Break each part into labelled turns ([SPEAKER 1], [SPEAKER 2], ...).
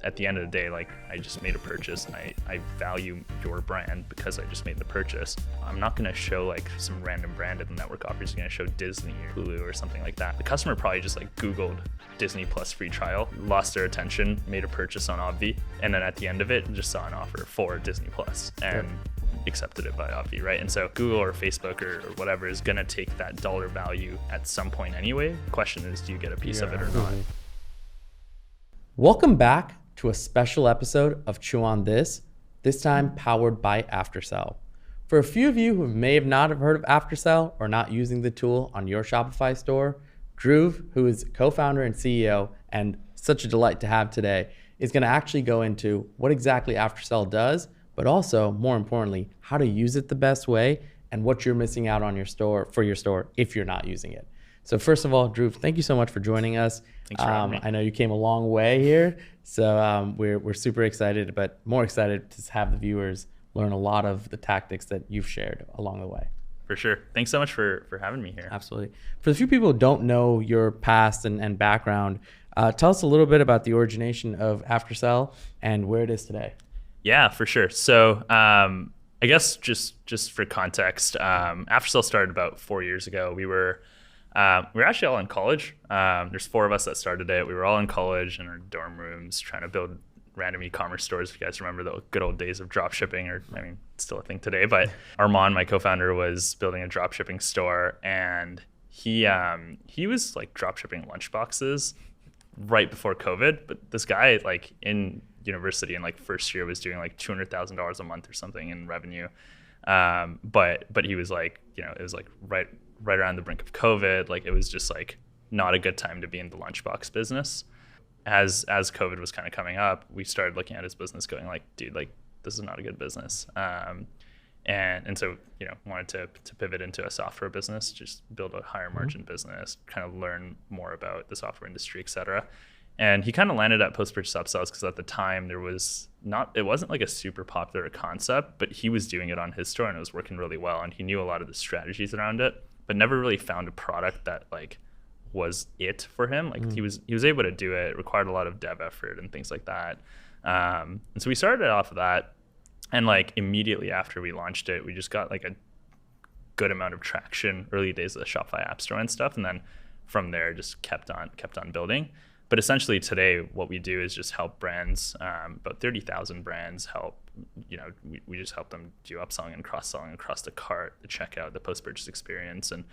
[SPEAKER 1] at the end of the day, like I just made a purchase and I value your brand because I just made the purchase. I'm not gonna show like some random brand in the network offers. You're gonna show Disney or Hulu or something like that. The customer probably just like Googled Disney Plus free trial, lost their attention, made a purchase on AOV, and then at the end of it, just saw an offer for Disney Plus and accepted it by AOV, right? And so Google or Facebook or whatever is gonna take that dollar value at some point anyway. The question is, do you get a piece of it or not?
[SPEAKER 2] Welcome back to a special episode of Chew on This time powered by AfterSell. For a few of you who may have not have heard of AfterSell or not using the tool on your Shopify store, Dhruv, who is co-founder and CEO and such a delight to have today, is going to actually go into what exactly AfterSell does, but also, more importantly, how to use it the best way and what you're missing out on your store if you're not using it. So first of all, Dhruv, thank you so much for joining us.
[SPEAKER 1] Thanks for having me.
[SPEAKER 2] I know you came a long way here, so we're super excited, but more excited to have the viewers learn a lot of the tactics that you've shared along the way.
[SPEAKER 1] For sure. Thanks so much for having me here.
[SPEAKER 2] Absolutely. For the few people who don't know your past and background, tell us a little bit about the origination of AfterSell and where it is today.
[SPEAKER 1] Yeah, for sure. So I guess just for context, AfterSell started about 4 years ago. We were actually all in college. There's 4 of us that started it. We were all in college in our dorm rooms trying to build random e-commerce stores. If you guys remember the good old days of drop shipping, or I mean, it's still a thing today. But Armand, my co-founder, was building a drop shipping store, and he was like drop shipping lunchboxes right before COVID. But this guy, like in university in like first year, was doing like $200,000 a month or something in revenue. But he was like, it was like right around the brink of COVID. Like it was just like not a good time to be in the lunchbox business. As COVID was kind of coming up, we started looking at his business going like, dude, like this is not a good business. And so, wanted to pivot into a software business, just build a higher margin business, kind of learn more about the software industry, et cetera. And he kind of landed at post-purchase upsells because at the time it wasn't like a super popular concept, but he was doing it on his store and it was working really well. And he knew a lot of the strategies around it, but never really found a product that like was it for him. Like he was able to do it. It required a lot of dev effort and things like that. And so we started off of that. And like immediately after we launched it, we just got like a good amount of traction, early days of the Shopify App Store and stuff. And then from there just kept on building. But essentially today, what we do is just help brands, about 30,000 brands help, we just help them do upselling and cross-selling across the cart, the checkout, the post-purchase experience. And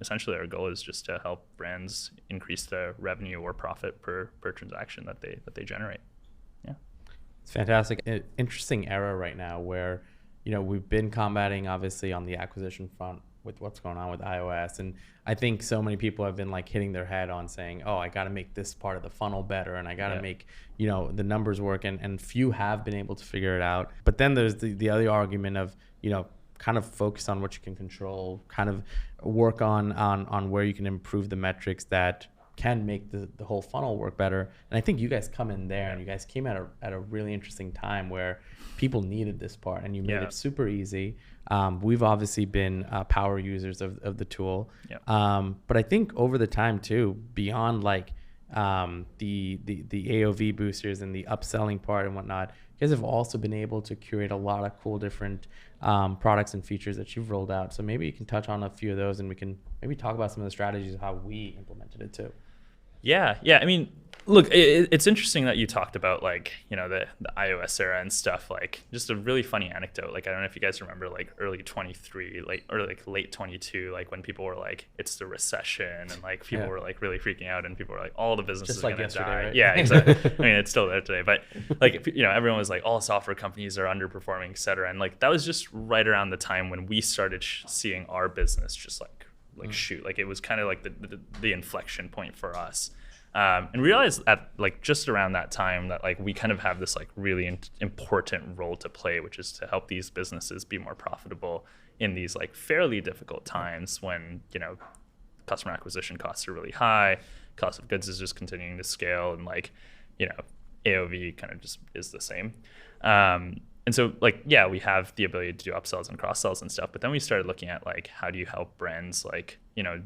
[SPEAKER 1] essentially our goal is just to help brands increase the revenue or profit per transaction that they generate. Yeah.
[SPEAKER 2] It's fantastic. An interesting era right now where, we've been combating obviously on the acquisition front with what's going on with iOS. And I think so many people have been like hitting their head on saying, oh, I got to make this part of the funnel better. And I got to make, the numbers work. And few have been able to figure it out. But then there's the other argument of, kind of focus on what you can control, kind of work on where you can improve the metrics that can make the whole funnel work better. And I think you guys come in there and you guys came at a really interesting time where people needed this part and you made it super easy. We've obviously been power users of the tool. But I think over the time too, beyond like the AOV boosters and the upselling part and whatnot, you guys have also been able to curate a lot of cool different products and features that you've rolled out. So maybe you can touch on a few of those and we can maybe talk about some of the strategies of how we implemented it too.
[SPEAKER 1] Yeah. I mean, look, it's interesting that you talked about like, the iOS era and stuff. Like just a really funny anecdote. Like, I don't know if you guys remember like early 23, or like late 22, like when people were like, it's the recession and like people were like really freaking out and people were like, all the businesses
[SPEAKER 2] just
[SPEAKER 1] are
[SPEAKER 2] like
[SPEAKER 1] going to die.
[SPEAKER 2] Right?
[SPEAKER 1] Yeah, exactly. I mean, it's still there today, but like, everyone was like, all software companies are underperforming, et cetera. And like, that was just right around the time when we started seeing our business just like shoot. Like it was kind of like the inflection point for us. And realized at like just around that time that like we kind of have this like really important role to play, which is to help these businesses be more profitable in these like fairly difficult times when, customer acquisition costs are really high, cost of goods is just continuing to scale, and like, AOV kind of just is the same. And so like, we have the ability to do upsells and cross sells and stuff, but then we started looking at like, how do you help brands like,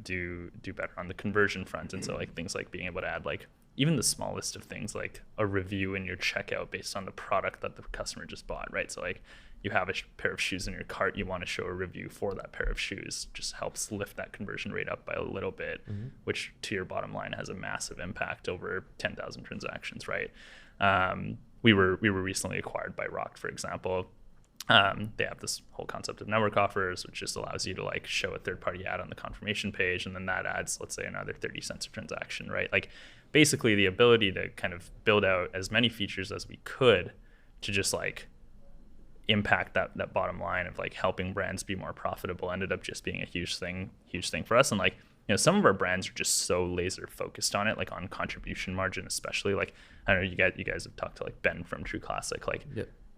[SPEAKER 1] do better on the conversion front? And so like things like being able to add like even the smallest of things, like a review in your checkout based on the product that the customer just bought, right? So like you have a pair of shoes in your cart, you want to show a review for that pair of shoes, just helps lift that conversion rate up by a little bit, which to your bottom line has a massive impact over 10,000 transactions, right? We were recently acquired by Rocked, for example. They have this whole concept of network offers, which just allows you to like show a third-party ad on the confirmation page, and then that adds, let's say, another 30 cents a transaction, right? Like basically the ability to kind of build out as many features as we could to just like impact that bottom line of like helping brands be more profitable ended up just being a huge thing for us. And like, you know, some of our brands are just so laser focused on it, like on contribution margin, especially. Like, I don't know, you guys have talked to like Ben from True Classic, like,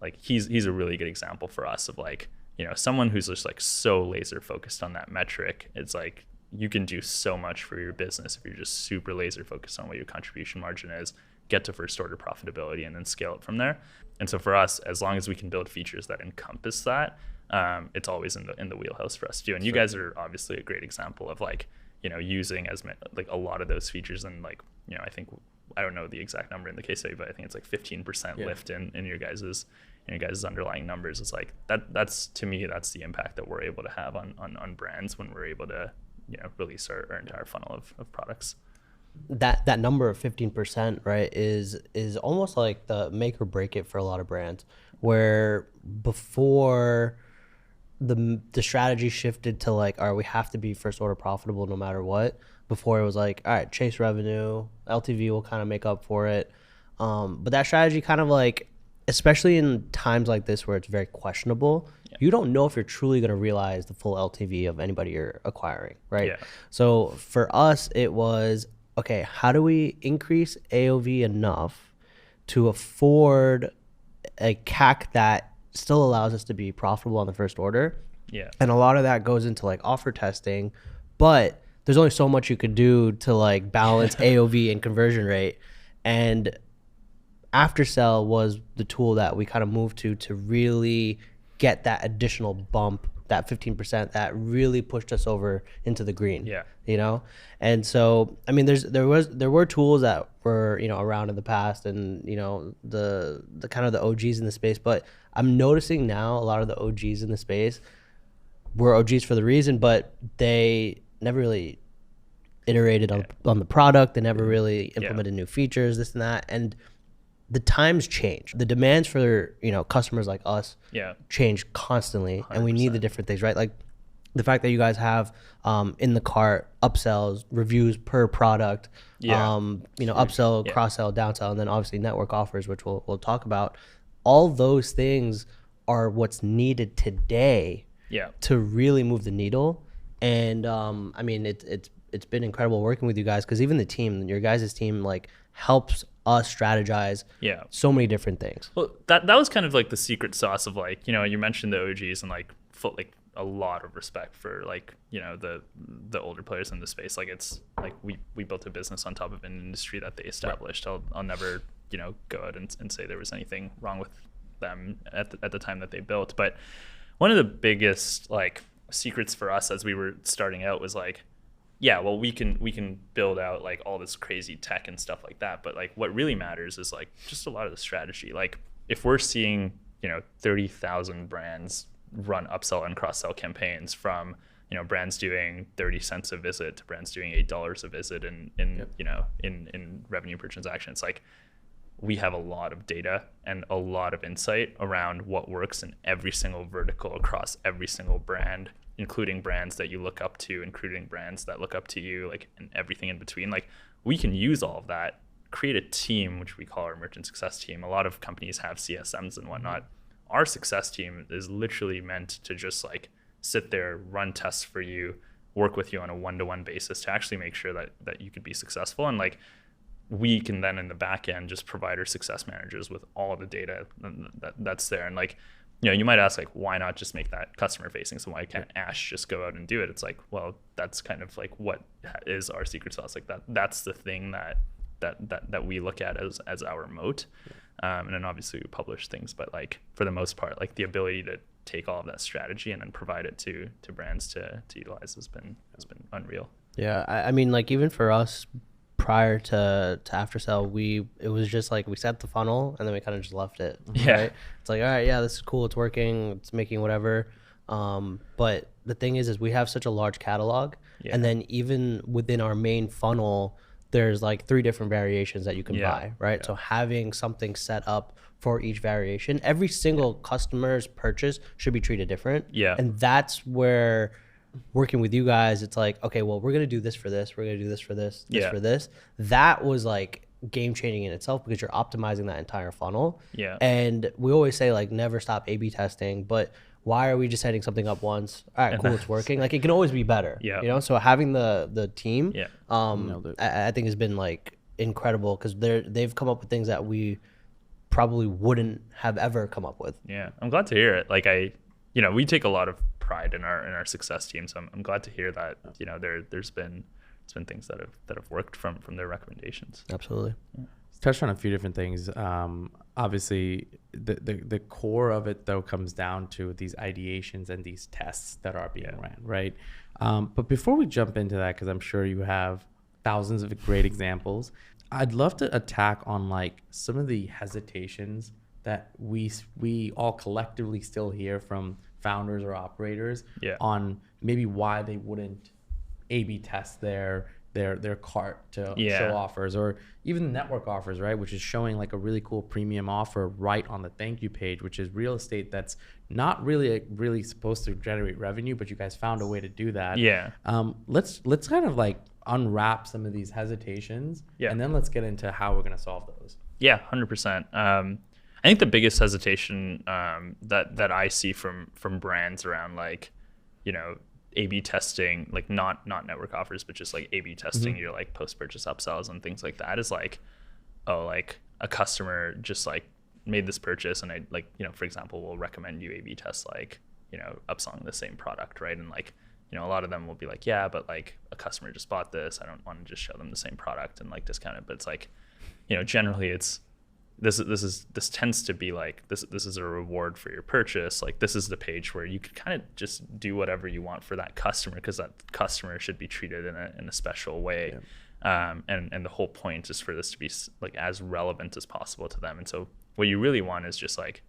[SPEAKER 1] like he's a really good example for us of like, you know, someone who's just like so laser focused on that metric. It's like you can do so much for your business if you're just super laser focused on what your contribution margin is, get to first order profitability, and then scale it from there. And so for us, as long as we can build features that encompass that, it's always in the wheelhouse for us to do. And you guys are obviously a great example of like, you know, using like a lot of those features. And like, you know, I don't know the exact number in the case study, but I think it's like 15% lift in your guys's underlying numbers. It's like that's to me, that's the impact that we're able to have on brands when we're able to, you know, release our entire funnel of products.
[SPEAKER 3] That number of 15%, right, is almost like the make or break it for a lot of brands, where before the strategy shifted to like, all right, we have to be first order profitable no matter what. Before it was like, all right, chase revenue, LTV will kind of make up for it. But that strategy kind of like, especially in times like this where it's very questionable, you don't know if you're truly going to realize the full LTV of anybody you're acquiring, right? Yeah. So for us, it was, okay, how do we increase AOV enough to afford a CAC that still allows us to be profitable on the first order?
[SPEAKER 1] Yeah.
[SPEAKER 3] And a lot of that goes into like offer testing, but there's only so much you could do to like balance AOV and conversion rate. And AfterSell was the tool that we kind of moved to really get that additional bump, that 15% that really pushed us over into the green.
[SPEAKER 1] Yeah.
[SPEAKER 3] You know? And so, I mean, there were tools that were, you know, around in the past, and, you know, the kind of the OGs in the space, but I'm noticing now a lot of the OGs in the space were OGs for the reason, but they never really iterated on the product. They never really implemented new features, this and that. And the times change. The demands for, you know, customers like us change constantly, 100%. And we need the different things, right? Like the fact that you guys have in the cart upsells, reviews per product, you know, upsell, cross-sell, downsell, and then obviously network offers, which we'll talk about. All those things are what's needed today to really move the needle. And I mean, it's been incredible working with you guys, because even the team, your guys' team, like helps us strategize so many different things.
[SPEAKER 1] Well, that was kind of like the secret sauce of like, you know, you mentioned the OGs, and like a lot of respect for like, you know, the older players in the space. Like it's like we built a business on top of an industry that they established. Right. I'll never, you know, go out and say there was anything wrong with them at the time that they built. But one of the biggest like secrets for us as we were starting out was like, yeah, well, we can build out like all this crazy tech and stuff like that, but like what really matters is like just a lot of the strategy. Like if we're seeing, you know, 30,000 brands run upsell and cross-sell campaigns, from, you know, brands doing 30 cents a visit to brands doing $8 a visit you know, in revenue per transaction, it's like we have a lot of data and a lot of insight around what works in every single vertical across every single brand, including brands that you look up to, including brands that look up to you, like, and everything in between. Like we can use all of that, create a team, which we call our merchant success team. A lot of companies have CSMs and whatnot. Our success team is literally meant to just like sit there, run tests for you, work with you on a one-to-one basis to actually make sure that you could be successful. And like we can then in the back end just provide our success managers with all of the data that's there. And like, you know, you might ask like, why not just make that customer facing? So why can't Ash just go out and do it? It's like, well, that's kind of like what is our secret sauce. Like that's the thing that we look at as our moat. And then obviously we publish things, but like for the most part, like the ability to take all of that strategy and then provide it to brands to utilize has been unreal.
[SPEAKER 3] Yeah, I mean, like even for us, prior to AfterSell, it was just like we set the funnel and then we kind of just left it.
[SPEAKER 1] Yeah.
[SPEAKER 3] Right? It's like, all right, yeah, this is cool, it's working, it's making whatever. But the thing is we have such a large catalog, and then even within our main funnel, there's like 3 different variations that you can buy, right? So having something set up for each variation, every single customer's purchase should be treated different.
[SPEAKER 1] Yeah.
[SPEAKER 3] And that's where working with you guys, it's like, okay, well, we're going to do this for this. We're going to do this for this, this for this. That was like game changing in itself because you're optimizing that entire funnel.
[SPEAKER 1] Yeah.
[SPEAKER 3] And we always say like never stop A/B testing, but why are we just setting something up once? All right, cool, it's working. Like it can always be better.
[SPEAKER 1] Yeah.
[SPEAKER 3] You know, so having the team,
[SPEAKER 2] Nailed it.
[SPEAKER 3] I think has been like incredible because they've come up with things that we probably wouldn't have ever come up with.
[SPEAKER 1] Yeah, I'm glad to hear it. Like we take a lot of pride in our success team, so I'm glad to hear that there's been things that have worked from their recommendations.
[SPEAKER 3] Absolutely.
[SPEAKER 2] Touched on a few different things. Obviously, the core of it though comes down to these ideations and these tests that are being ran, right? But before we jump into that, because I'm sure you have thousands of great examples, I'd love to attack on like some of the hesitations that we all collectively still hear from founders or operators on maybe why they wouldn't A/B test their cart to show offers, or even network offers, right? Which is showing like a really cool premium offer right on the thank you page, which is real estate that's not really supposed to generate revenue, but you guys found a way to do that.
[SPEAKER 1] Yeah.
[SPEAKER 2] Let's kind of like unwrap some of these hesitations, and then let's get into how we're gonna solve those.
[SPEAKER 1] Yeah, 100%. I think the biggest hesitation that I see from brands around like, A/B testing, like not network offers, but just like A/B testing your like post-purchase upsells and things like that is like, oh, like a customer just like made this purchase and I like, for example, will recommend you A/B test like, upselling the same product, right? And like, a lot of them will be like, yeah, but like a customer just bought this. I don't want to just show them the same product and like discount it. But it's like, generally it's, this tends to be like this is a reward for your purchase. Like this is the page where you could kind of just do whatever you want for that customer, because that customer should be treated in a special way. And the whole point is for this to be like as relevant as possible to them. And so what you really want is just like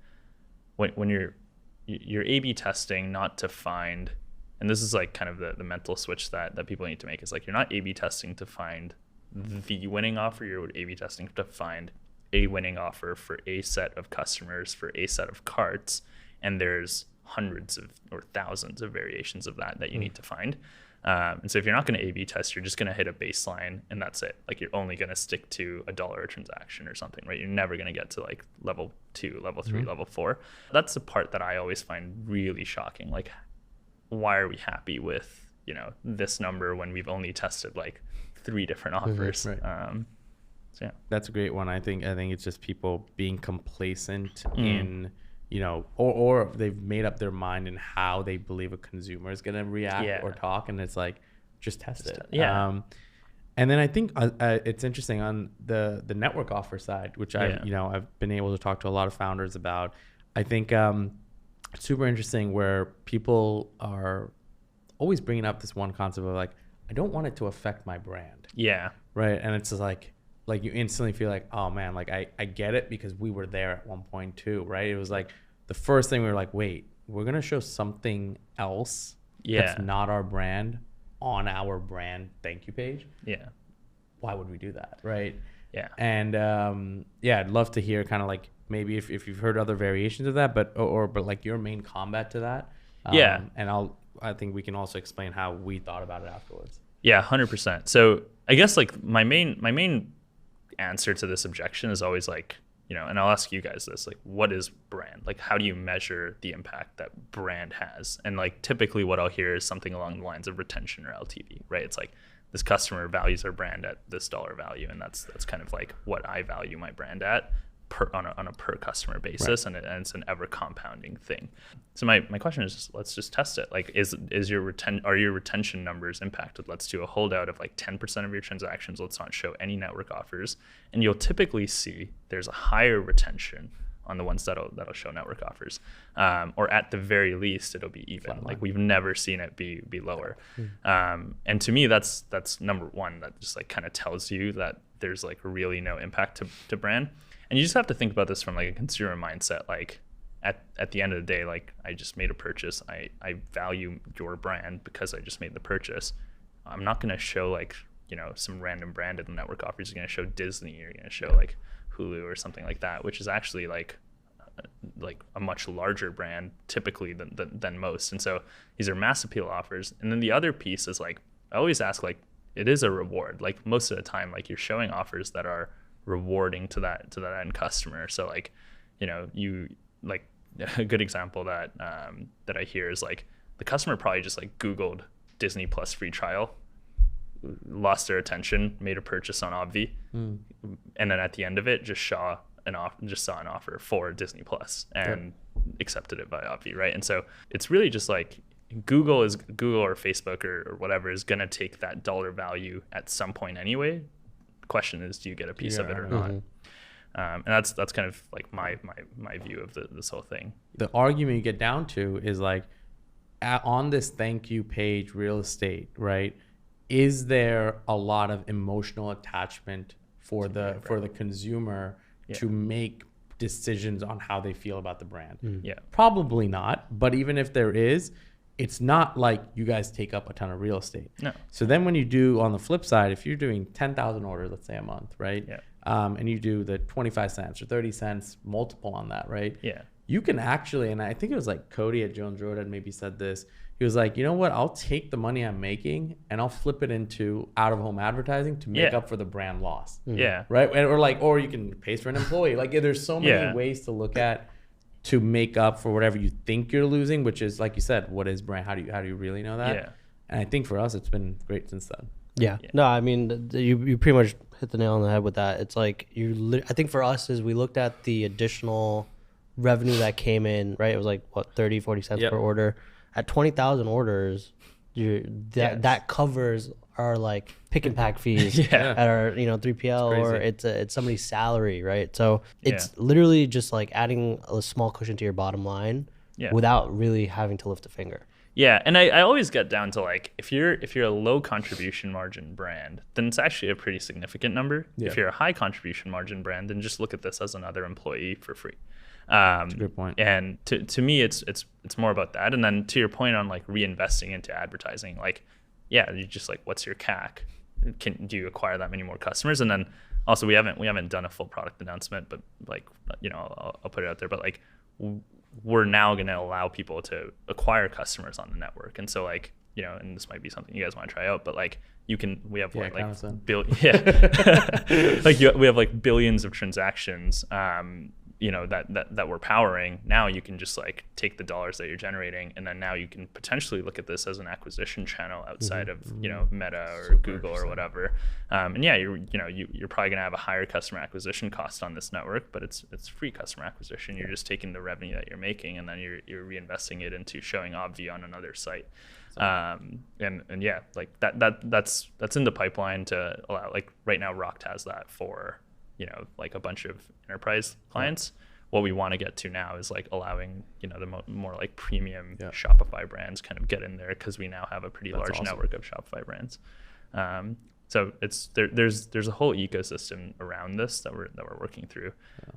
[SPEAKER 1] when you're A/B testing, not to find, and this is like kind of the mental switch that people need to make, is like you're not A/B testing to find the winning offer, you're A/B testing to find a winning offer for a set of customers for a set of carts, and there's hundreds of or thousands of variations of that you need to find. And so if you're not going to A/B test, you're just going to hit a baseline and that's it. Like you're only going to stick to $1 a transaction or something, right? You're never going to get to like level 2, level 3, level 4. That's the part that I always find really shocking. Like, why are we happy with this number when we've only tested like 3 different offers?
[SPEAKER 2] Right.
[SPEAKER 1] So yeah,
[SPEAKER 2] that's a great one. I think it's just people being complacent in, or they've made up their mind in how they believe a consumer is going to react or talk. And it's like, just test it.
[SPEAKER 1] Yeah.
[SPEAKER 2] And then I think it's interesting on the network offer side, which I've been able to talk to a lot of founders about. I think it's super interesting where people are always bringing up this one concept of like, I don't want it to affect my brand.
[SPEAKER 1] Yeah.
[SPEAKER 2] Right. And it's just like you instantly feel like, oh man, like I get it because we were there at one point too, right? It was like the first thing we were like, wait, we're going to show something else that's not our brand on our brand thank you page.
[SPEAKER 1] Yeah.
[SPEAKER 2] Why would we do that? Right.
[SPEAKER 1] Yeah.
[SPEAKER 2] And I'd love to hear kind of like maybe if you've heard other variations of that, but like your main combat to that. And I think we can also explain how we thought about it afterwards.
[SPEAKER 1] Yeah, 100%. So I guess like my main answer to this objection is always like, and I'll ask you guys this, like, what is brand? Like, how do you measure the impact that brand has? And like, typically what I'll hear is something along the lines of retention or LTV, right? It's like this customer values our brand at this dollar value. And that's kind of like what I value my brand at on a per customer basis. Right. And it's an ever compounding thing. So my question is just, let's just test it. Like, are your retention numbers impacted? Let's do a holdout of like 10% of your transactions. Let's not show any network offers. And you'll typically see there's a higher retention on the ones that'll show network offers, or at the very least it'll be even. Like we've never seen it be lower. And to me, that's number one. That just like kind of tells you that there's like really no impact to brand. And you just have to think about this from like a consumer mindset. Like at the end of the day, like I just made a purchase. I value your brand because I just made the purchase. I'm not going to show like, you know, some random brand in the network offers. You're going to show Disney, you're going to show like Hulu or something like that, which is actually like a much larger brand typically than most. And so these are mass appeal offers. And then the other piece is like, I always ask, like, it is a reward. Like most of the time, like you're showing offers that are rewarding to that end customer. So like, you know, you like a good example that I hear is like the customer probably just like Googled Disney Plus free trial, lost their attention, made a purchase on AOV, and then at the end of it just saw an offer for Disney Plus and accepted it by AOV, right? And so it's really just like Google or Facebook or whatever is going to take that dollar value at some point anyway. The question is, do you get a piece of it or not? And that's kind of like my view of this whole thing.
[SPEAKER 2] The argument you get down to is like, on this thank you page real estate, right? Is there a lot of emotional attachment for the consumer to make decisions on how they feel about the brand?
[SPEAKER 1] Yeah,
[SPEAKER 2] probably not. But even if there is, it's not like you guys take up a ton of real estate.
[SPEAKER 1] No.
[SPEAKER 2] So then when you do, on the flip side, if you're doing 10,000 orders, let's say a month, right?
[SPEAKER 1] Yeah.
[SPEAKER 2] And you do the 25 cents or 30 cents multiple on that, right?
[SPEAKER 1] Yeah.
[SPEAKER 2] You can actually, and I think it was like Cody at Jones Road had maybe said this. He was like, you know what? I'll take the money I'm making and I'll flip it into out-of-home advertising to make up for the brand loss.
[SPEAKER 1] Yeah.
[SPEAKER 2] Right? Or you can pay for an employee. Like there's so many ways to look at to make up for whatever you think you're losing, which is, like you said, what is brand? How do you really know that?
[SPEAKER 1] Yeah.
[SPEAKER 2] And I think for us, it's been great since then.
[SPEAKER 3] Yeah. No, I mean, you pretty much hit the nail on the head with that. It's like I think for us is we looked at the additional revenue that came in, right? It was like what, 30, 40 cents per order. At 20,000 orders, that covers our like pick and pack fees at our 3PL, or it's somebody's salary, right? So it's literally just like adding a small cushion to your bottom line without really having to lift a finger.
[SPEAKER 1] Yeah, and I always get down to like, if you're a low contribution margin brand, then it's actually a pretty significant number. If you're a high contribution margin brand, then just look at this as another employee for free.
[SPEAKER 2] That's a good point.
[SPEAKER 1] And to me, it's more about that. And then to your point on like reinvesting into advertising, like, you just like, what's your CAC? Do you acquire that many more customers? And then also we haven't done a full product announcement, but like, I'll put it out there. But like, we're now going to allow people to acquire customers on the network. And so like, and this might be something you guys want to try out, but like we have we have like billions of transactions, that we're powering. Now you can just like take the dollars that you're generating, and then now you can potentially look at this as an acquisition channel outside of Meta or Google or whatever. And you're probably gonna have a higher customer acquisition cost on this network, but it's free customer acquisition. You're just taking the revenue that you're making, and then you're reinvesting it into showing AOV on another site. Like that's in the pipeline to allow. Like right now, Rocked has that for like a bunch of enterprise clients. What we want to get to now is like allowing the more like premium Shopify brands kind of get in there, because we now have a pretty large network of Shopify brands. So there's a whole ecosystem around this that we're working through.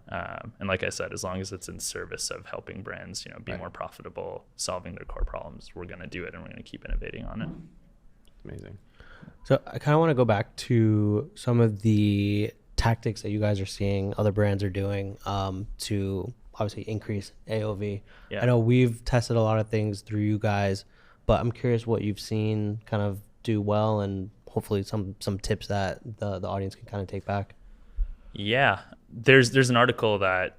[SPEAKER 1] And like I said, as long as it's in service of helping brands be more profitable, solving their core problems, we're going to do it, and we're going to keep innovating on it.
[SPEAKER 2] Amazing.
[SPEAKER 3] So I kind of want to go back to some of the tactics that you guys are seeing other brands are doing to obviously increase AOV. I know we've tested a lot of things through you guys, but I'm curious what you've seen kind of do well, and hopefully some tips that the audience can kind of take back.
[SPEAKER 1] There's an article that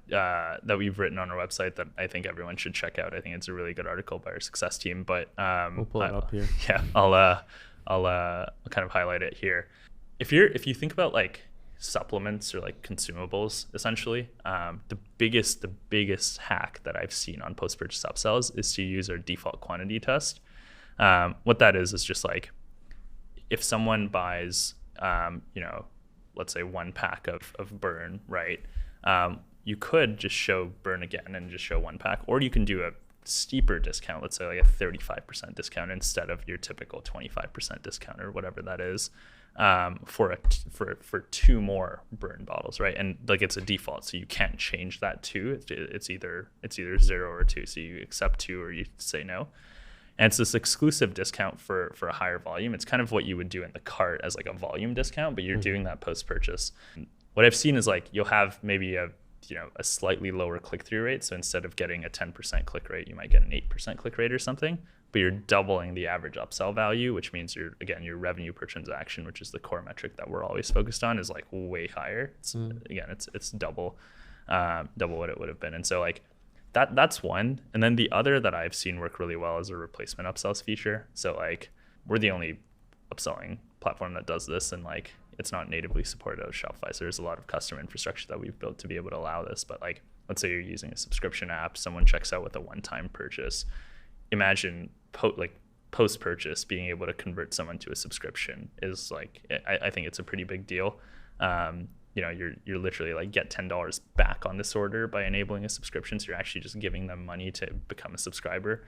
[SPEAKER 1] we've written on our website that I think everyone should check out. I think it's a really good article by our success team, but
[SPEAKER 2] we'll pull it up here.
[SPEAKER 1] I'll kind of highlight it here. If you think about like supplements or like consumables, essentially, the biggest hack that I've seen on post-purchase upsells is to use our default quantity test. What that is just like, if someone buys let's say one pack of burn, right, you could just show burn again and just show one pack, or you can do a steeper discount, let's say like a 35% discount instead of your typical 25% discount or whatever that is, for 2 more burn bottles, right? And like it's a default, so you can't change that too. It's either 0 or 2, so you accept 2 or you say no. And it's this exclusive discount for a higher volume. It's kind of what you would do in the cart as like a volume discount, but you're doing that post purchase. What I've seen is like you'll have maybe a slightly lower click-through rate. So instead of getting a 10% click rate, you might get an 8% click rate or something, but you're doubling the average upsell value, which means your revenue per transaction, which is the core metric that we're always focused on, is like way higher. It's double what it would have been. And so like that's one. And then the other that I've seen work really well is a replacement upsells feature. So like we're the only upselling platform that does this, and like it's not natively supported out of Shopify. So there's a lot of custom infrastructure that we've built to be able to allow this. But like, let's say you're using a subscription app, someone checks out with a one-time purchase. Imagine post-purchase being able to convert someone to a subscription is like, I think it's a pretty big deal. You're literally like get $10 back on this order by enabling a subscription. So you're actually just giving them money to become a subscriber.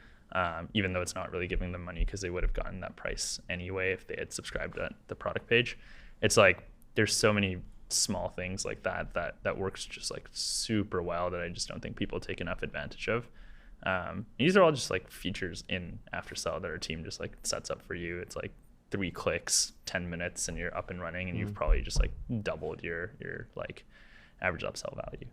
[SPEAKER 1] Even though it's not really giving them money because they would have gotten that price anyway if they had subscribed at the product page. It's like there's so many small things like that works just like super well that I just don't think people take enough advantage of. These are all just like features in AfterSell that our team just like sets up for you. It's like 3 clicks, 10 minutes, and you're up and running, and you've probably just like doubled your like average upsell value.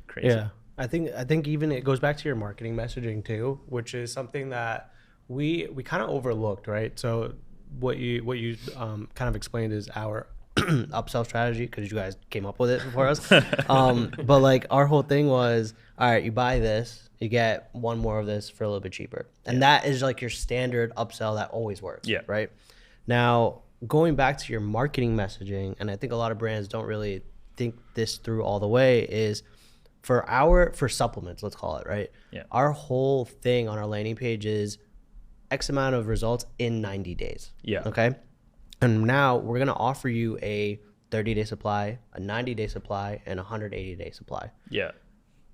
[SPEAKER 1] Crazy.
[SPEAKER 3] Yeah. I think even it goes back to your marketing messaging too, which is something that we kind of overlooked, right? So what you kind of explained is our upsell strategy, because you guys came up with it before us. But like our whole thing was, all right, you buy this, you get 1 more of this for a little bit cheaper, and that is like your standard upsell that always works. Yeah. Right. Now going back to your marketing messaging, and I think a lot of brands don't really think this through all the way, is for supplements, let's call it, right? Yeah. Our whole thing on our landing page is X amount of results in 90 days. Yeah. Okay. And now we're going to offer you a 30-day supply, a 90-day supply, and a 180-day supply. Yeah.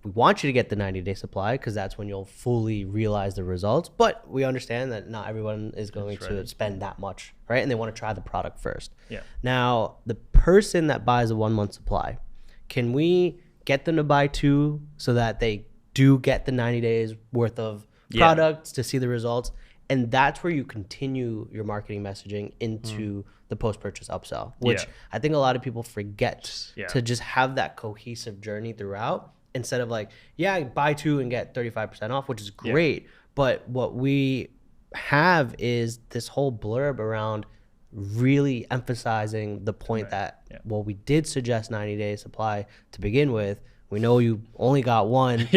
[SPEAKER 3] We want you to get the 90-day supply because that's when you'll fully realize the results. But we understand that not everyone is going to spend that much, right? And they want to try the product first. Yeah. Now, the person that buys a 1-month supply, can we get them to buy 2 so that they do get the 90 days worth of products to see the results? And that's where you continue your marketing messaging into the post-purchase upsell, which I think a lot of people forget to just have that cohesive journey throughout, instead of like, buy 2 and get 35% off, which is great. But what we have is this whole blurb around really emphasizing the point that, well, we did suggest 90-day supply to begin with. We know you only got 1.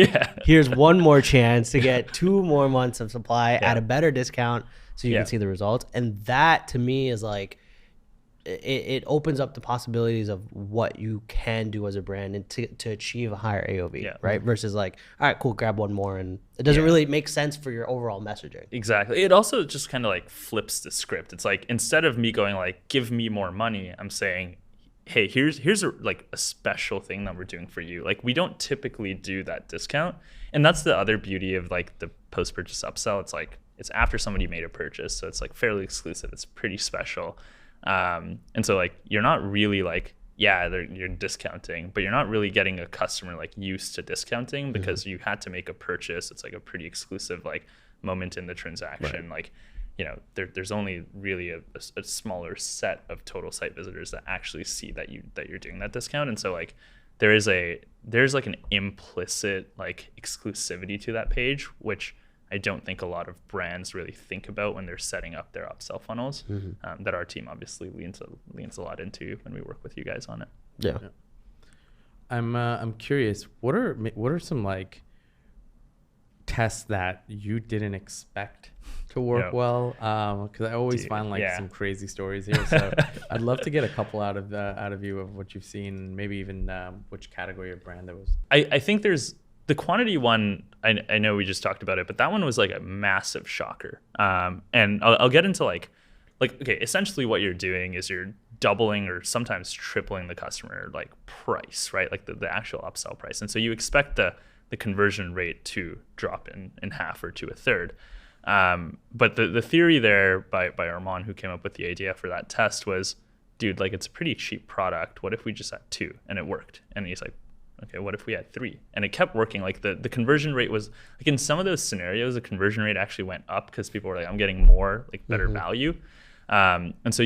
[SPEAKER 3] Here's 1 more chance to get 2 more months of supply at a better discount so you can see the results. And that to me is like, it opens up the possibilities of what you can do as a brand and to achieve a higher AOV, right? Versus like, all right, cool, grab 1 more. And it doesn't really make sense for your overall messaging.
[SPEAKER 1] Exactly. It also just kind of like flips the script. It's like, instead of me going like, give me more money, I'm saying, hey, here's a special thing that we're doing for you. Like, we don't typically do that discount. And that's the other beauty of like the post-purchase upsell. It's like, it's after somebody made a purchase. So it's like fairly exclusive. It's pretty special. And so like, you're not really like, you're discounting, but you're not really getting a customer like used to discounting because you had to make a purchase. It's like a pretty exclusive like moment in the transaction. Like, there's only really a smaller set of total site visitors that actually see that you're doing that discount. And so like there's like an implicit like exclusivity to that page, which I don't think a lot of brands really think about when they're setting up their upsell funnels, that our team obviously leans a lot into when we work with you guys on it.
[SPEAKER 2] Yeah. I'm curious, what are some like tests that you didn't expect to work well? Because I always find like some crazy stories here. So I'd love to get a couple out of you of what you've seen, maybe even which category of brand it was.
[SPEAKER 1] I think there's the quantity one. I know we just talked about it, but that one was like a massive shocker. And I'll get into like, okay, essentially what you're doing is you're doubling or sometimes tripling the customer like price, right? Like the actual upsell price. And so you expect the conversion rate to drop in half or to a third. But the theory there by Armand, who came up with the idea for that test, was, dude, like it's a pretty cheap product. What if we just had 2 and it worked? And he's like, okay, what if we had 3? And it kept working. Like the conversion rate was like, in some of those scenarios, the conversion rate actually went up because people were like, I'm getting more, like better value. And so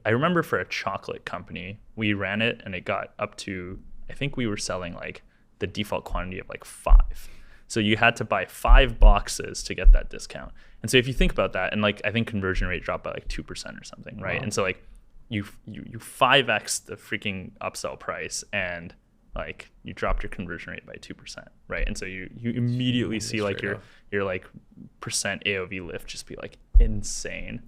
[SPEAKER 1] I remember for a chocolate company, we ran it and it got up to, I think we were selling like the default quantity of like 5. So you had to buy 5 boxes to get that discount. And so if you think about that, and like I think conversion rate dropped by like 2% or something, right?
[SPEAKER 2] Wow.
[SPEAKER 1] And so like you 5x the freaking upsell price, and like you dropped your conversion rate by 2%, right? And so you immediately see like your like percent AOV lift just be like insane.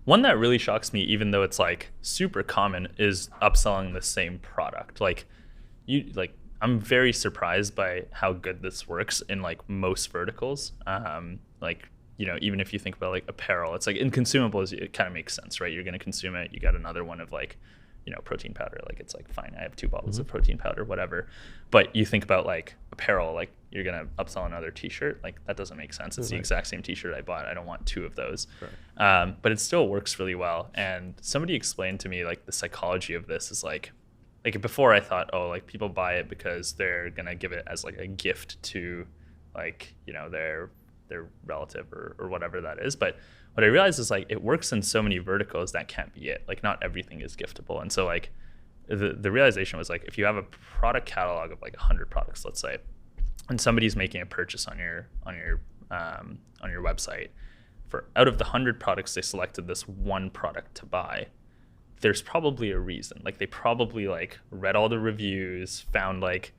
[SPEAKER 1] One that really shocks me, even though it's like super common, is upselling the same product. I'm very surprised by how good this works in like most verticals. Even if you think about like apparel, it's like in consumables, it kind of makes sense, right? You're going to consume it. You got another one of like, protein powder. Like it's like, fine, I have 2 bottles of protein powder, whatever. But you think about like apparel, like you're going to upsell another t-shirt. Like that doesn't make sense. It's the exact same t-shirt I bought. I don't want 2 of those. Right. But it still works really well. And somebody explained to me like the psychology of this is like before I thought, oh, like people buy it because they're going to give it as like a gift to like, their relative or whatever that is. But what I realized is like it works in so many verticals that can't be it. Like not everything is giftable. And so like the realization was like, if you have a product catalog of like 100 products, let's say, and somebody's making a purchase on your website, for out of the 100 products they selected this one product to buy, there's probably a reason. Like they probably like read all the reviews, found like,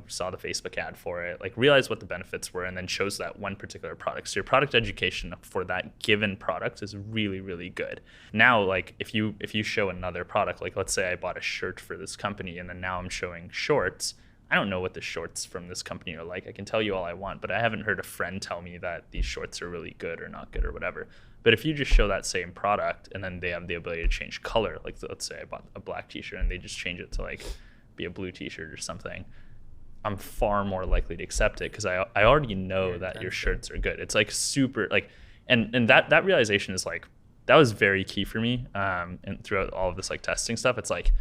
[SPEAKER 1] saw the Facebook ad for it, like realized what the benefits were, and then chose that one particular product. So your product education for that given product is really, really good. Now, like if you show another product, like let's say I bought a shirt for this company and then now I'm showing shorts, I don't know what the shorts from this company are like. I can tell you all I want, but I haven't heard a friend tell me that these shorts are really good or not good or whatever. But if you just show that same product and then they have the ability to change color, like let's say I bought a black t-shirt and they just change it to like be a blue t-shirt or something, I'm far more likely to accept it because I already know that your shirts are good. It's like super like, and that realization is like, that was very key for me. And throughout all of this like testing stuff, it's like,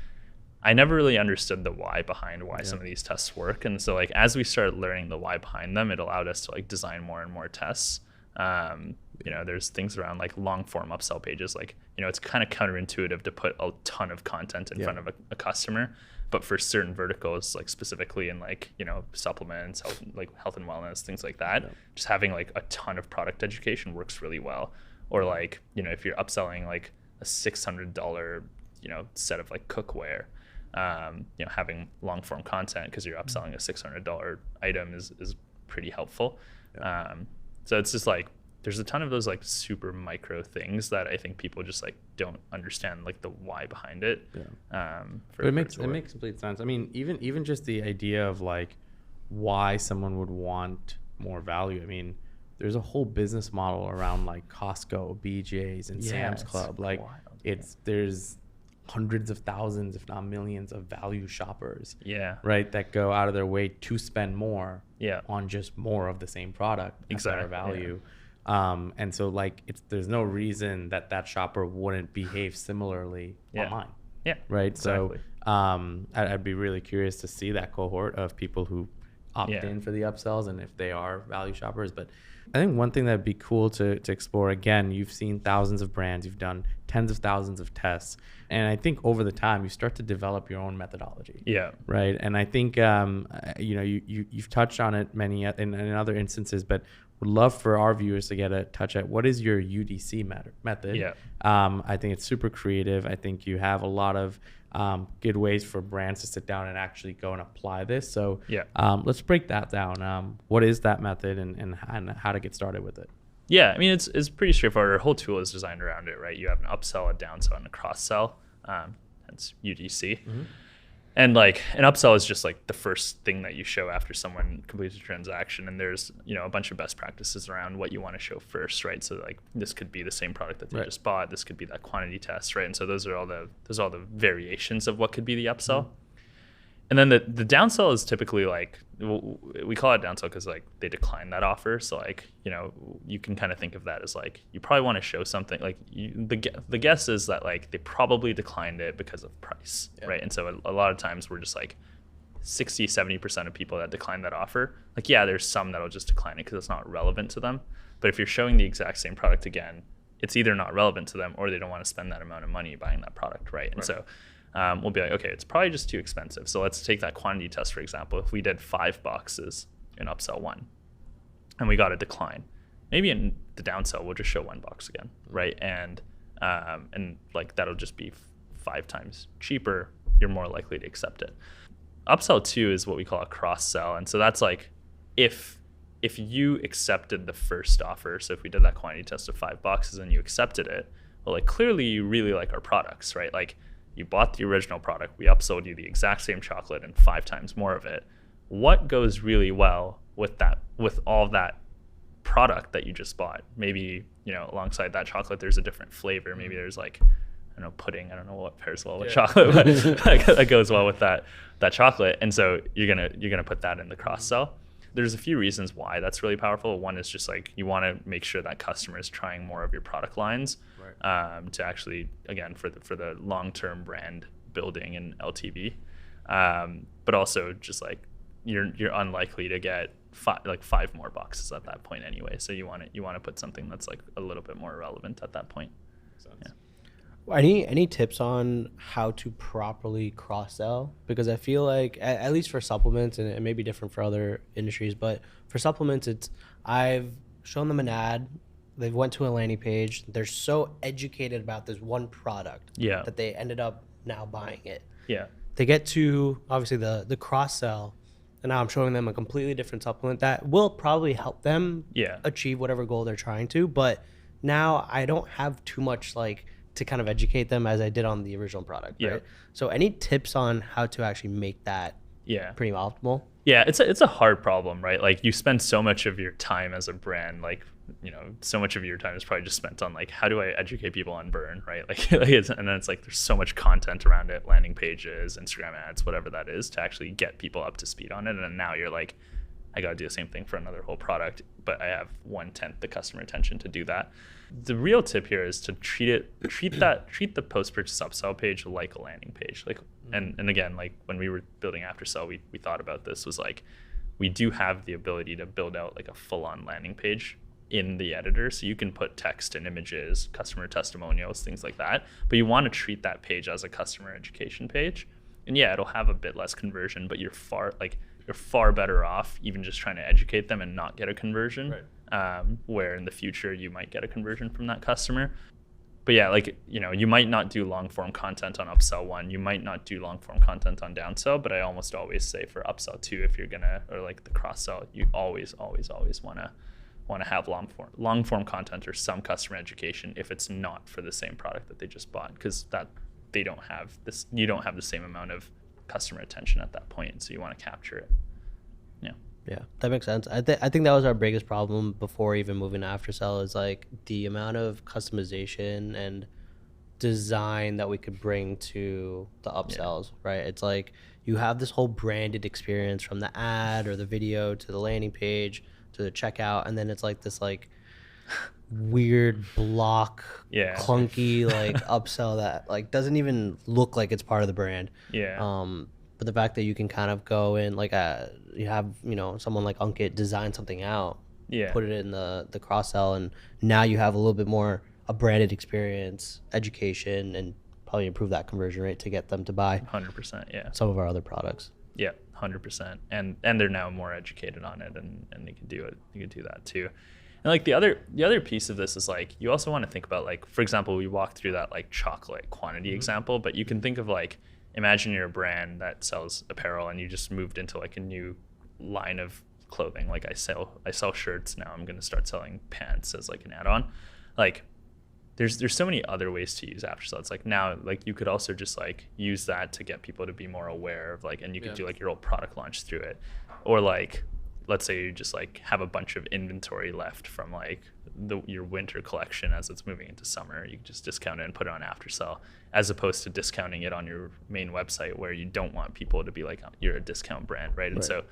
[SPEAKER 1] I never really understood the why behind why some of these tests work. And so like, as we started learning the why behind them, it allowed us to like design more and more tests. There's things around like long form upsell pages. Like, it's kind of counterintuitive to put a ton of content in front of a customer, but for certain verticals, like specifically in like, supplements, health and wellness, things like that, just having like a ton of product education works really well. Or like, if you're upselling like a $600, set of like cookware, having long form content because you're upselling a $600 item is pretty helpful. So it's just like, there's a ton of those like super micro things that I think people just like don't understand like the why behind it.
[SPEAKER 2] It makes complete sense. I mean, even just the idea of like why someone would want more value. I mean, there's a whole business model around like Costco, BJ's, and Sam's Club. Like there's hundreds of thousands, if not millions, of value shoppers. Right, that go out of their way to spend more on just more of the same product at better value. And so like there's no reason that shopper wouldn't behave similarly online. Right. Exactly. So I'd be really curious to see that cohort of people who opt in for the upsells and if they are value shoppers. But I think one thing that'd be cool to explore, again, you've seen thousands of brands, you've done tens of thousands of tests. And I think over the time you start to develop your own methodology. Right. And I think, you've touched on it many in other instances, but would love for our viewers to get a touch at what is your UDC method. I think it's super creative. I think you have a lot of good ways for brands to sit down and actually go and apply this. So let's break that down. What is that method and how to get started with it?
[SPEAKER 1] I mean, it's pretty straightforward. Our whole tool is designed around it, right? You have an upsell, a downsell, and a cross-sell. That's UDC. And like an upsell is just like the first thing that you show after someone completes a transaction. And there's, a bunch of best practices around what you want to show first, right? So like this could be the same product that they just bought. This could be that quantity test, right? And so those are all the variations of what could be the upsell. Mm-hmm. And then the downsell is typically like, we call it downsell because like they decline that offer. So like, you can kind of think of that as like, you probably want to show something like the guess is that like they probably declined it because of price, right? And so a lot of times we're just like 60-70% of people that decline that offer. Like, yeah, there's some that'll just decline it because it's not relevant to them. But if you're showing the exact same product again, it's either not relevant to them or they don't want to spend that amount of money buying that product, right? And so we'll be like, okay, it's probably just too expensive. So let's take that quantity test, for example. If we did 5 boxes in upsell 1 and we got a decline, maybe in the downsell, we'll just show 1 box again, right? And like that'll just be 5 times cheaper. You're more likely to accept it. Upsell 2 is what we call a cross sell. And so that's like if you accepted the first offer, so if we did that quantity test of 5 boxes and you accepted it, well, like clearly you really like our products, right? Like you bought the original product, we upsold you the exact same chocolate and 5 times more of it. What goes really well with all of that product that you just bought? Maybe, alongside that chocolate, there's a different flavor. Maybe there's like, I don't know, pudding. I don't know what pairs well with chocolate, but that goes well with that chocolate. And so you're gonna put that in the cross sell. There's a few reasons why that's really powerful. One is just like you want to make sure that customer is trying more of your product lines, to actually, again, for the long-term brand building and LTV, but also just like you're unlikely to get 5 more boxes at that point anyway. So you want to put something that's like a little bit more relevant at that point. Yeah.
[SPEAKER 3] Any tips on how to properly cross-sell? Because I feel like, at least for supplements, and it may be different for other industries, but for supplements, I've shown them an ad, they've went to a landing page, they're so educated about this one product that they ended up now buying it. Yeah. They get to, obviously, the cross-sell, and now I'm showing them a completely different supplement that will probably help them achieve whatever goal they're trying to, but now I don't have too much to kind of educate them as I did on the original product, right? So any tips on how to actually make that pretty optimal?
[SPEAKER 1] Yeah, it's a hard problem, right? Like you spend so much of your time as a brand, like, so much of your time is probably just spent on like, how do I educate people on burn, right? And then it's like, there's so much content around it, landing pages, Instagram ads, whatever that is, to actually get people up to speed on it. And then now you're like, I got to do the same thing for another whole product, but I have 1/10 the customer attention to do that. The real tip here is to treat the post-purchase upsell page like a landing page. Like, and again, like when we were building AfterSell, we thought about this, was like, we do have the ability to build out like a full-on landing page in the editor. So you can put text and images, customer testimonials, things like that. But you want to treat that page as a customer education page. And yeah, it'll have a bit less conversion, but you're far better off even just trying to educate them and not get a conversion, where in the future you might get a conversion from that customer. But yeah, like, you might not do long form content on upsell 1, you might not do long form content on downsell, but I almost always say for upsell 2, if you're gonna, or like the cross sell, you always want to have long form content or some customer education if it's not for the same product that they just bought, because you don't have the same amount of customer attention at that point, so you want to capture it.
[SPEAKER 3] Yeah, that makes sense. I think that was our biggest problem before even moving to AfterSell, is like the amount of customization and design that we could bring to the upsells, right? It's like you have this whole branded experience from the ad or the video to the landing page to the checkout, and then it's like this like weird block, clunky like upsell that like doesn't even look like it's part of the brand. But the fact that you can kind of go in, like you have someone like Ankit design something out, put it in the cross sell, and now you have a little bit more a branded experience, education, and probably improve that conversion rate to get them to buy
[SPEAKER 1] 100%
[SPEAKER 3] some of our other products.
[SPEAKER 1] 100%. And they're now more educated on it, and they can do it. You can do that too. And like the other piece of this is like, you also want to think about, like, for example, we walked through that like chocolate quantity example, but you can think of like, imagine you're a brand that sells apparel and you just moved into like a new line of clothing. Like I sell shirts now, I'm going to start selling pants as like an add-on. Like there's so many other ways to use AfterSell. It's like now, like you could also just like use that to get people to be more aware of like, and you could do like your old product launch through it, or like, let's say you just like have a bunch of inventory left from like your winter collection as it's moving into summer. You can just discount it and put it on AfterSell, as opposed to discounting it on your main website where you don't want people to be like, oh, you're a discount brand, right? And so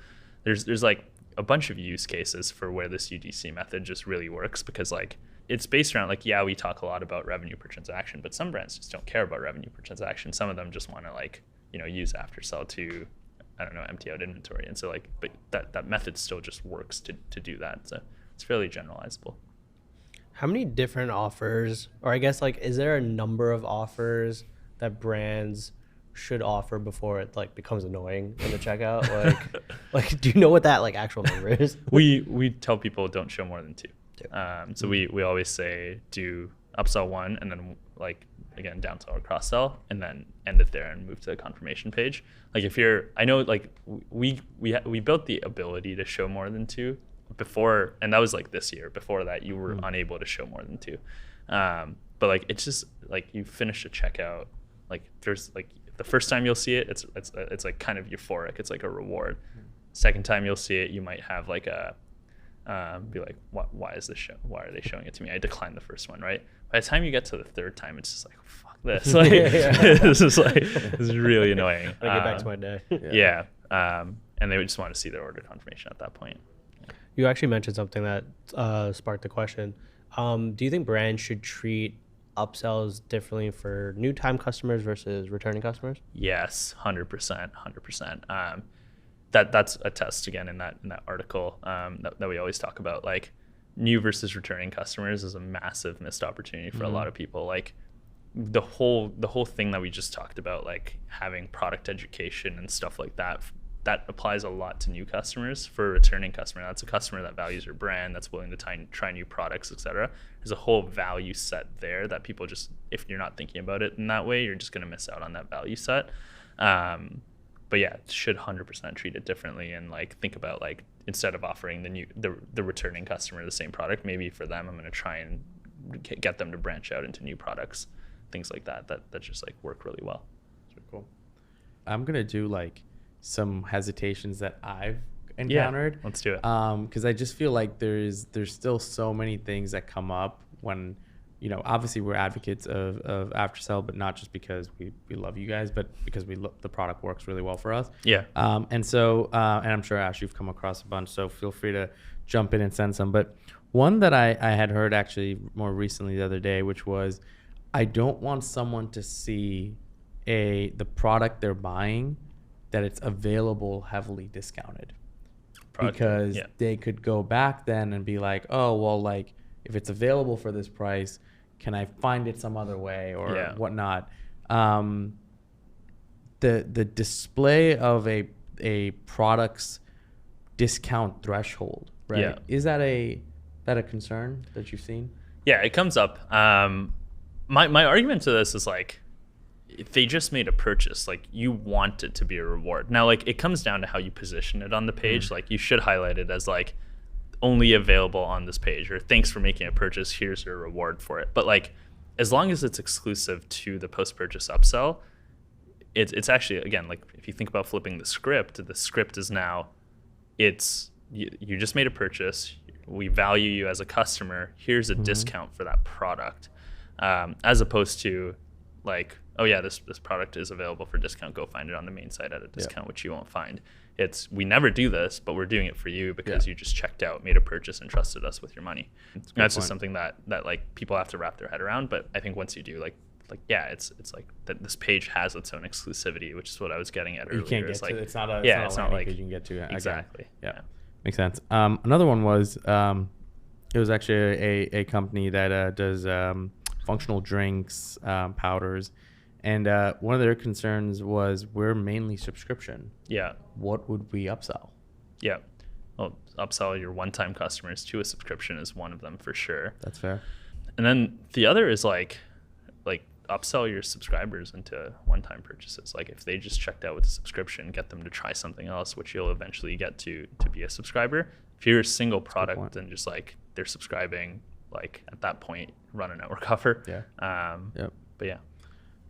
[SPEAKER 1] there's like a bunch of use cases for where this UGC method just really works, because like it's based around like, yeah, we talk a lot about revenue per transaction, but some brands just don't care about revenue per transaction. Some of them just want to like, you know, use AfterSell to, I don't know, empty out inventory. And so like, but that method still just works to do that. So it's fairly generalizable.
[SPEAKER 3] How many different offers, or I guess like, is there a number of offers that brands should offer before it like becomes annoying in the checkout? Like, do you know what that like actual number is?
[SPEAKER 1] We tell people don't show more than two. So we always say do upsell one, and then like again downsell or cross sell, and then end it there and move to the confirmation page. Like if you're, I know like we built the ability to show more than two before, and that was like this year. Before that, you were unable to show more than two. But like it's just like you finish a checkout, like there's like the first time you'll see it, it's like kind of euphoric. It's like a reward. Second time you'll see it, you might have like a be like, why is this show? Why are they showing it to me? I declined the first one, right? By the time you get to the third time, it's just like, fuck this. Like, this is really annoying.
[SPEAKER 3] I get back to my day.
[SPEAKER 1] Yeah. And they would just want to see their order confirmation at that point.
[SPEAKER 3] You actually mentioned something that sparked the question. Do you think brands should treat upsells differently for new time customers versus returning customers?
[SPEAKER 1] Yes, 100%. That's a test again in that article that we always talk about. Like new versus returning customers is a massive missed opportunity for a lot of people. Like the whole thing that we just talked about, like having product education and stuff like that, that applies a lot to new customers. For a returning customer, that's a customer that values your brand, that's willing to try new products, etc. There's a whole value set there that people just, if you're not thinking about it in that way, you're just going to miss out on that value set. But yeah, should 100% treat it differently, and like think about like, instead of offering the returning customer the same product, maybe for them I'm going to try and get them to branch out into new products, things like that just like work really well.
[SPEAKER 2] So cool. I'm going to do like some hesitations that I've encountered.
[SPEAKER 1] Yeah, let's do it.
[SPEAKER 2] Because I just feel like there's still so many things that come up when, you know, obviously we're advocates of AfterSell, but not just because we love you guys, but because the product works really well for us.
[SPEAKER 1] Yeah.
[SPEAKER 2] And so, and I'm sure, Ash, you've come across a bunch, so feel free to jump in and send some. But one that I had heard actually more recently the other day, which was, I don't want someone to see the product they're buying, that it's available heavily discounted. Because they could go back then and be like, oh, well, like, if it's available for this price, can I find it some other way or whatnot? The display of a product's discount threshold, right?
[SPEAKER 1] Yeah.
[SPEAKER 2] Is that a concern that you've seen?
[SPEAKER 1] Yeah, it comes up. My argument to this is like, if they just made a purchase, like you want it to be a reward. Now, like it comes down to how you position it on the page. Like you should highlight it as like only available on this page, or thanks for making a purchase, here's your reward for it. But like, as long as it's exclusive to the post-purchase upsell, it's actually, again, like if you think about flipping the script is now, it's you just made a purchase, we value you as a customer, here's a discount for that product, as opposed to like, oh yeah, this product is available for discount, go find it on the main site at a discount, which you won't find. It's, we never do this, but we're doing it for you because you just checked out, made a purchase, and trusted us with your money. That's just something that like people have to wrap their head around. But I think once you do, like yeah, it's like that this page has its own exclusivity, which is what I was getting at earlier.
[SPEAKER 2] You can't get
[SPEAKER 1] it's
[SPEAKER 2] to
[SPEAKER 1] like,
[SPEAKER 2] it's not a
[SPEAKER 1] it's not like
[SPEAKER 2] you can get to.
[SPEAKER 1] Exactly.
[SPEAKER 2] Yeah, makes sense. Another one was it was actually a company that does functional drinks, powders. And one of their concerns was, we're mainly subscription.
[SPEAKER 1] Yeah.
[SPEAKER 2] What would we upsell?
[SPEAKER 1] Yeah. Well, upsell your one-time customers to a subscription is one of them for sure.
[SPEAKER 2] That's fair.
[SPEAKER 1] And then the other is like upsell your subscribers into one-time purchases. Like if they just checked out with a subscription, get them to try something else, which you'll eventually get to be a subscriber. If you're a single product and just like they're subscribing like at that point run a network offer.
[SPEAKER 2] Yep.
[SPEAKER 1] But yeah.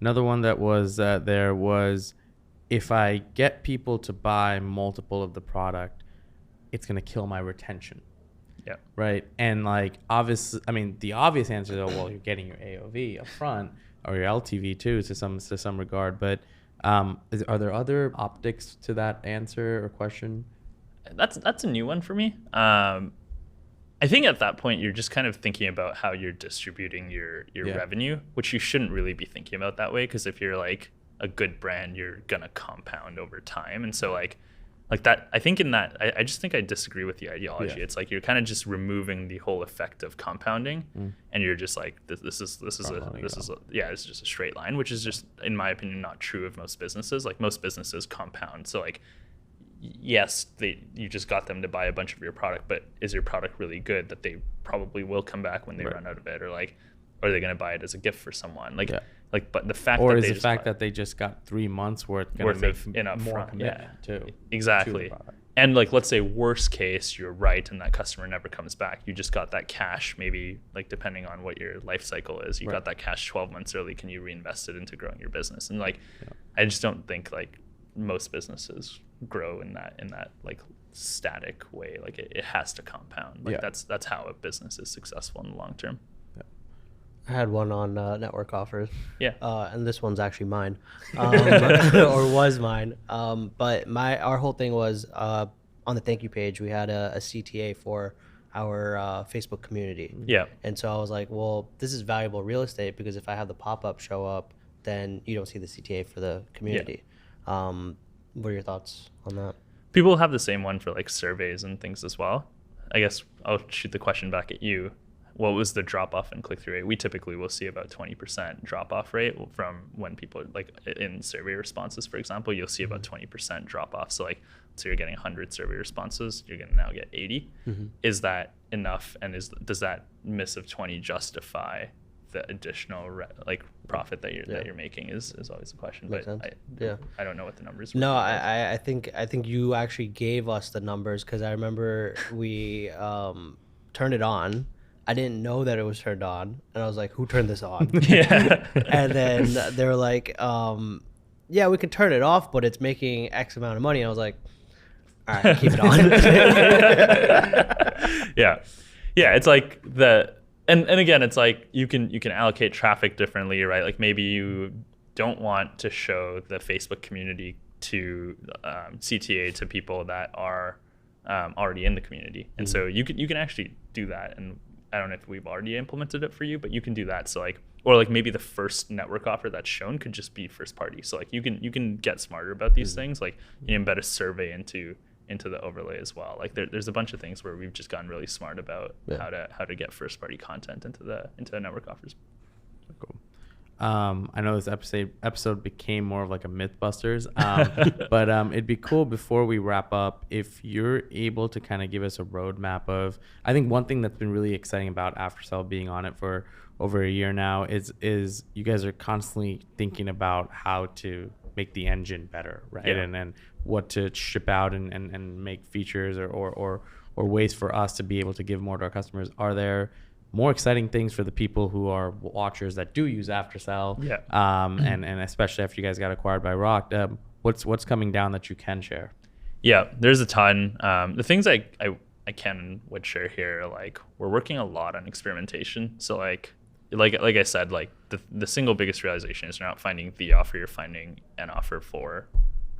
[SPEAKER 2] Another one that was there was, if I get people to buy multiple of the product, it's going to kill my retention.
[SPEAKER 1] Yeah.
[SPEAKER 2] Right. And like, obvious, I mean, the obvious answer is, well, you're getting your AOV up front, or your LTV too, to some regard. But are there other optics to that answer or question?
[SPEAKER 1] That's a new one for me. I think at that point you're just kind of thinking about how you're distributing your revenue, which you shouldn't really be thinking about that way, because if you're like a good brand, you're gonna compound over time. And so like that, I think in that, I just think I disagree with the ideology. Yeah. It's like you're kind of just removing the whole effect of compounding, and you're just like this is it's just a straight line, which is just, in my opinion, not true of most businesses. Like most businesses compound. So like, yes, you just got them to buy a bunch of your product, but is your product really good that they probably will come back when they run out of it, or like, are they going to buy it as a gift for someone? Like, but the fact
[SPEAKER 2] or
[SPEAKER 1] that
[SPEAKER 2] is the fact that they just got 3 months worth of more commitment too.
[SPEAKER 1] Exactly. And like, let's say worst case, you're right, and that customer never comes back. You just got that cash, maybe like depending on what your life cycle is, you got that cash 12 months early. Can you reinvest it into growing your business? And like, I just don't think like most businesses grow in that like static way. Like it has to compound. Like that's how a business is successful in the long term.
[SPEAKER 3] I had one on network offers.
[SPEAKER 1] Yeah.
[SPEAKER 3] And this one's actually mine, or was mine. But our whole thing was on the thank you page, we had a CTA for our Facebook community.
[SPEAKER 1] Yeah.
[SPEAKER 3] And so I was like, well, this is valuable real estate, because if I have the pop-up show up, then you don't see the CTA for the community. Yeah. What are your thoughts on that?
[SPEAKER 1] People have the same one for like surveys and things as well. I guess I'll shoot the question back at you. What was the drop off in click-through rate? We typically will see about 20% drop off rate from when people, like in survey responses, for example, you'll see about 20% drop off. So like, so you're getting 100 survey responses, you're going to now get 80. Is that enough? And does that miss of 20 justify the additional profit that you're making is always the question.
[SPEAKER 3] Makes
[SPEAKER 1] but
[SPEAKER 3] sense.
[SPEAKER 1] I don't know what the numbers were.
[SPEAKER 3] No, I think you actually gave us the numbers, because I remember we turned it on. I didn't know that it was turned on, and I was like, who turned this on?
[SPEAKER 1] Yeah.
[SPEAKER 3] And then they were like, yeah, we can turn it off, but it's making X amount of money. And I was like, all right, keep it on.
[SPEAKER 1] Yeah. It's like and again, it's like you can allocate traffic differently, right? Like maybe you don't want to show the Facebook community to CTA to people that are already in the community, and so you can actually do that. And I don't know if we've already implemented it for you, but you can do that. So like, or like maybe the first network offer that's shown could just be first party. So like you can get smarter about these things. Like you embed a survey into the overlay as well. Like there's a bunch of things where we've just gotten really smart about how to get first party content into the network offers.
[SPEAKER 2] Cool. I know this episode became more of like a Mythbusters, but it'd be cool before we wrap up if you're able to kind of give us a roadmap of, I think one thing that's been really exciting about AfterSell being on it for over a year now is you guys are constantly thinking about how to make the engine better, right?
[SPEAKER 1] Yeah.
[SPEAKER 2] And what to ship out and make features or ways for us to be able to give more to our customers. Are there more exciting things for the people who are watchers that do use AfterSell?
[SPEAKER 1] Yeah.
[SPEAKER 2] And especially after you guys got acquired by Rock, what's coming down that you can share? Yeah,
[SPEAKER 1] there's a ton. The things I can and would share here, like we're working a lot on experimentation. So like I said, like the single biggest realization is you're not finding the offer, you're finding an offer for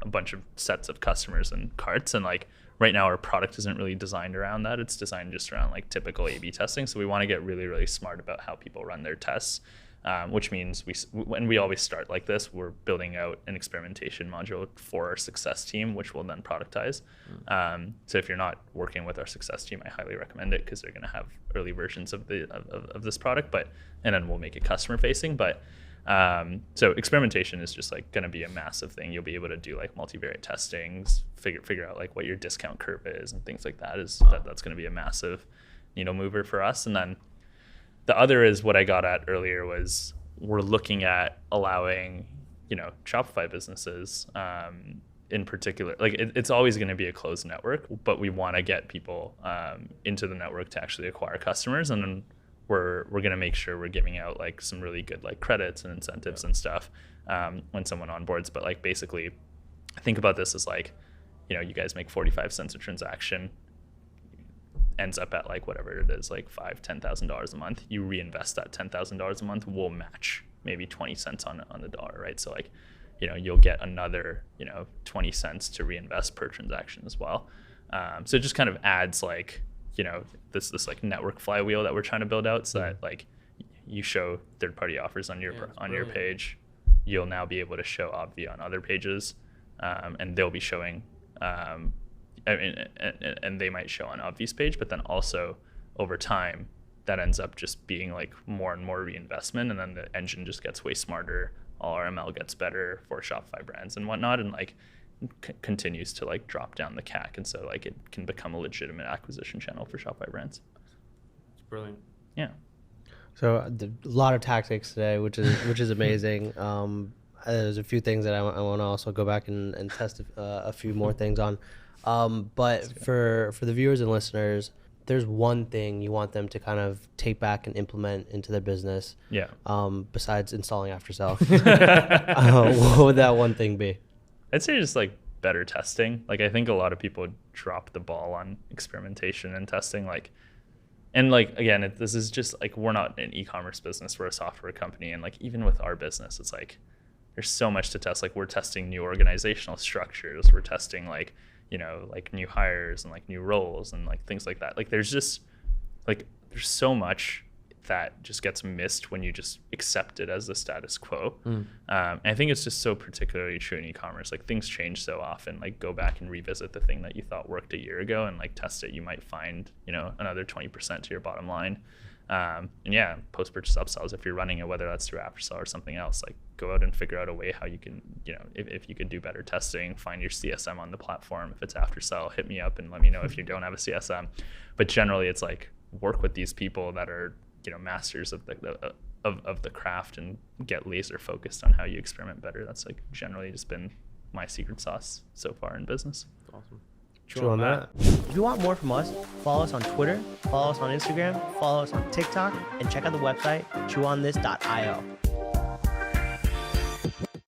[SPEAKER 1] a bunch of sets of customers and carts. And like right now our product isn't really designed around that. It's designed just around like typical A/B testing. So we want to get really, really smart about how people run their tests, which means when we always start like this, we're building out an experimentation module for our success team, which we'll then productize. So if you're not working with our success team, I highly recommend it, because they're going to have early versions of this product, and then we'll make it customer facing. But so experimentation is just like going to be a massive thing. You'll be able to do like multivariate testings, figure out like what your discount curve is and things like that. That's going to be a massive needle mover for us. And then the other is what I got at earlier was we're looking at allowing, Shopify businesses in particular, like it's always going to be a closed network, but we want to get people into the network to actually acquire customers. And then we're going to make sure we're giving out like some really good like credits and incentives and stuff when someone onboards. But like basically think about this as like, you know, you guys make 45 cents a transaction, ends up at like whatever it is, like $5,000-$10,000 a month. You reinvest that $10,000 a month, we'll match maybe 20 cents on the dollar, right? So like, you know, you'll get another, you know, 20 cents to reinvest per transaction as well. So it just kind of adds like, you know, this like network flywheel that we're trying to build out, so that like you show third-party offers on your page, you'll now be able to show AOV on other pages, and they'll be showing, and they might show on AOV's page, but then also over time that ends up just being like more and more reinvestment, and then the engine just gets way smarter. All our ML gets better for Shopify brands and whatnot, and like continues to like drop down the CAC, and so like it can become a legitimate acquisition channel for Shopify brands.
[SPEAKER 2] It's brilliant.
[SPEAKER 1] Yeah.
[SPEAKER 3] So a lot of tactics today, which is amazing. There's a few things that I want to also go back and test a few more things on. But for the viewers and listeners, there's one thing you want them to kind of take back and implement into their business.
[SPEAKER 1] Yeah.
[SPEAKER 3] Besides installing AfterSell, what would that one thing be?
[SPEAKER 1] I'd say just like better testing. Like I think a lot of people drop the ball on experimentation and testing. Like, and like again, this is just like, we're not an e-commerce business, we're a software company, and like even with our business, it's like there's so much to test. Like we're testing new organizational structures, we're testing like, you know, like new hires and like new roles and like things like that. Like there's just like there's so much that just gets missed when you just accept it as the status quo. And I think it's just so particularly true in e-commerce. Like things change so often. Like go back and revisit the thing that you thought worked a year ago and like test it. You might find, you know, another 20% to your bottom line. And yeah, post-purchase upsells, if you're running it, whether that's through AfterSell or something else, like go out and figure out a way how you can, you know, if you could do better testing, find your CSM on the platform. If it's AfterSell, hit me up and let me know if you don't have a CSM. But generally it's like work with these people that are, you know, masters of the craft, and get laser focused on how you experiment better. That's like generally just been my secret sauce so far in business.
[SPEAKER 2] Awesome.
[SPEAKER 3] True on that. If you want more from us, follow us on Twitter, follow us on Instagram, follow us on TikTok, and check out the website chewonthis.io.